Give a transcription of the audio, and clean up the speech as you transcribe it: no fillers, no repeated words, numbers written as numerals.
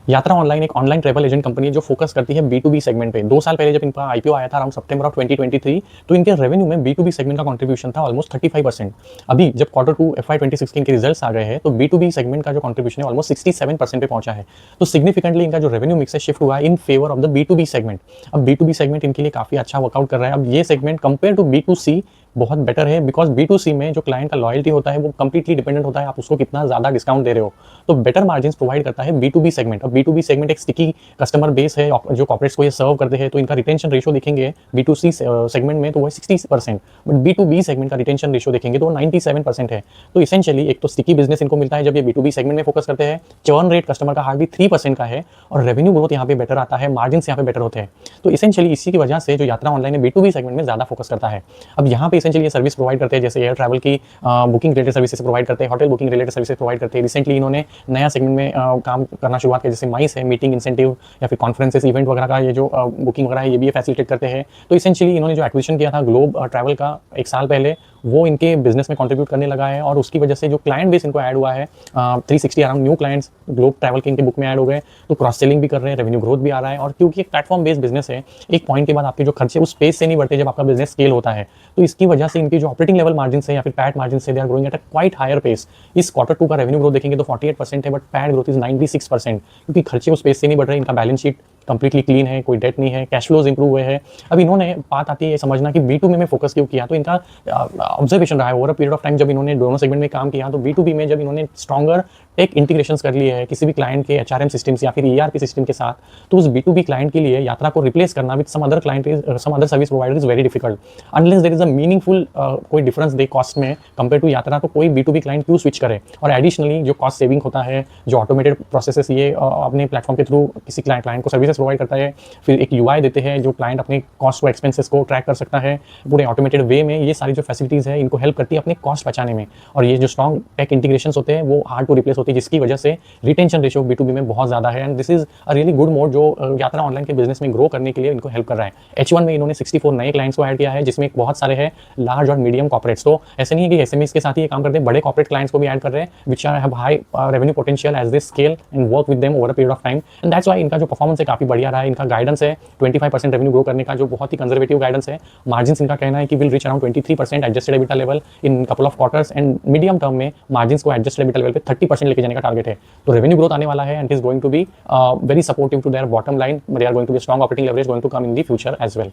यात्रा ऑनलाइन एक online travel agent company है जो फोकस करती है B2B सेगमेंट पे। 2 साल पहले जब इनका आईपीओ आया था अराउंड सितंबर ऑफ 2023, तो इनके रेवेन्यू में B2B सेगमेंट का कंट्रीब्यूशन था ऑलमोस्ट 35%। अभी जब Q2 FY26 के इनके रिजल्ट्स आ गए हैं तो B2B सेगमेंट का जो कंट्रीब्यूशन है ऑलमोस्ट 67% पे पहुंचा है। तो सिग्निफिकेंटली इनका जो रेवेन्यू मिक्स है शिफ्ट हुआ है in favour of the B2B segment. अब B2B सेगमेंट इनके लिए काफी अच्छा वर्कआउट कर रहा है। अब ये सेगमेंट कंपेयर टू B2C बहुत बेटर है, बिकॉज B2C में जो क्लाइंट का लॉयल्टी होता है वो कंप्लीटली डिपेंडेंट होता है आप उसको कितना ज्यादा डिस्काउंट दे रहे हो। तो बेटर मार्जिन प्रोवाइड करता है B2B सेगमेंट। अब B2B सेगमेंट एक स्टिकी कस्टमर बेस है जो कॉर्पोरेट्स को ये सर्व करते हैं, तो इनका रिटेंशन रेशियो देखेंगे B2C सेगमेंट में तो वो 60%, बट B2B सेगमेंट का रिटेंशन रेशियो देखेंगे तो वो 97% है। तो इसेंशियली एक तो स्टिकी बिजनेस इनको मिलता है जब ये B2B सेगमेंट में फोकस करते हैं। चर्न रेट कस्टमर का हार्डली 3% का है और रेवेन्यू ग्रोथ यहाँ पे बेटर आता है, मार्जिन यहाँ पे बेटर होते हैं। तो इसेंशियली इसी की वजह से जो यात्रा ऑनलाइन है B2B सेगमेंट में ज्यादा फोकस करता है। अब यहाँ पे इसेंशियली ये सर्विस प्रोवाइड करते हैं, जैसे एयर ट्रैवल की बुकिंग रिलेटेड सर्विसेज प्रोवाइड करते हैं, hotel booking related services provide करते हैं। रिसेंटली इन्होंने नया सेगमेंट में काम करना शुरुआत किया, जैसे माइस है, मीटिंग इंसेंटिव या फिर कॉन्फ्रेंसेस इवेंट वगैरह का ये जो बुकिंग वगैरह है ये भी फैसिलिटेट करते हैं। तो इसेंशियली इन्होंने जो एक्विजिशन किया था ग्लोब ट्रैवल का 1 साल पहले, वो इनके बिजनेस में कंट्रीब्यूट करने लगा है और उसकी वजह से जो क्लाइंट बेस इनको ऐड हुआ है 360 around new clients globe travel के इनके बुक में ऐड हो गए। तो क्रॉस सेलिंग भी कर रहे हैं, रेवेन्यू ग्रोथ भी आ रहा है। और क्योंकि एक प्लेटफॉर्म बेस्ड बिजनेस है, एक पॉइंट के बाद आपके जो खर्चे उस स्पेस से नहीं बढ़ते जब आपका बिजनेस स्केल होता है, तो इसकी वजह से इनकी जो ऑपरेटिंग लेवल मार्जिन से या फिर पैट मार्जिन से they are growing at a quite higher pace. इस Q2 का रेवेन्यू ग्रोथ देखेंगे तो 48% है, बट पैट ग्रोथ इज 96%, क्योंकि खर्चे उस स्पेस से नहीं बढ़ रहे। इनका बैलेंस शीट कंप्लीटली क्लीन है, कोई डेट नहीं है, कैश फ्लोज इंप्रूव हुए हैं। अब इन्होंने बात आती है समझना कि B2B में फोकस क्यों किया, तो इनका ऑब्जर्वेशन रहा है over a period of time जब इन्होंने दोनों सेगमेंट में काम किया, तो B2B में जब इन्होंने स्ट्रॉन्गर टेक इंटीग्रेशंस कर लिए है किसी भी क्लाइंट के HRM सिस्टम्स या फिर ERP सिस्टम के साथ, तो उस B2B क्लाइंट के लिए यात्रा को रिप्लेस करना with some other client some other service provider is very difficult unless there is a meaningful कोई डिफरेंस दे कॉस्ट में कंपेयर टू यात्रा। तो कोई B2B क्लाइंट क्यों स्विच करे। और एडिशनली जो कॉस्ट सेविंग होता है, जो ऑटोमेटेड प्रोसेसेस ये अपने प्लेटफॉर्म के थ्रू किसी क्लाइंट को सर्विसेज प्रोवाइड करता है, फिर एक UI देते हैं जो क्लाइंट अपने कॉस्ट को एक्सपेंसेस को ट्रैक कर सकता है पूरे ऑटोमेटेड वे में। ये सारी जो फैसिलिटीज है इनको हेल्प करती है अपने कॉस्ट बचाने में। और ये जो स्ट्रॉन्ग टेक इंटीग्रेशंस होते हैं वो हार्ड टू रिप्लेस होती है, जिसकी वजह से रिटेंशन रेशियो B2B में बहुत ज्यादा है। And this is a really good mode जो यात्रा ऑनलाइन के बिजनेस में ग्रो करने के लिए इनको हेल्प कर रहा है। H1 में इन्होंने 64 नए क्लाइंट्स को ऐड किया है, जिसमें बहुत सारे हैं लार्ज और मीडियम कॉर्पोरेट्स। तो ऐसे नहीं है कि SMEs के साथ ही ये काम करते हैं, बड़े कॉर्पोरेट क्लाइंट्स को भी ऐड कर रहे हैं which are have high revenue potential as they scale and work with them over a period of time. And that's why इनका जो परफॉर्मेंस है काफी बढ़िया रहा है। इनका गाइडेंस है 25% रेवेन्यू ग्रो करने का, जो बहुत ही कंजर्वेटिव गाइडेंस है। मार्जिन्स इनका कहना है कि will reach around 23% adjusted EBITDA level in couple of quarters, and medium term में मार्जिन्स को एडजस्टेड एबिटा लेवल पे 30% लेके जाने का टारगेट है। तो रेवेन्यू ग्रोथ आने वाला है and it is going to be very supportive to their bottom line, but they are going to be strong operating leverage going to come in the future as well.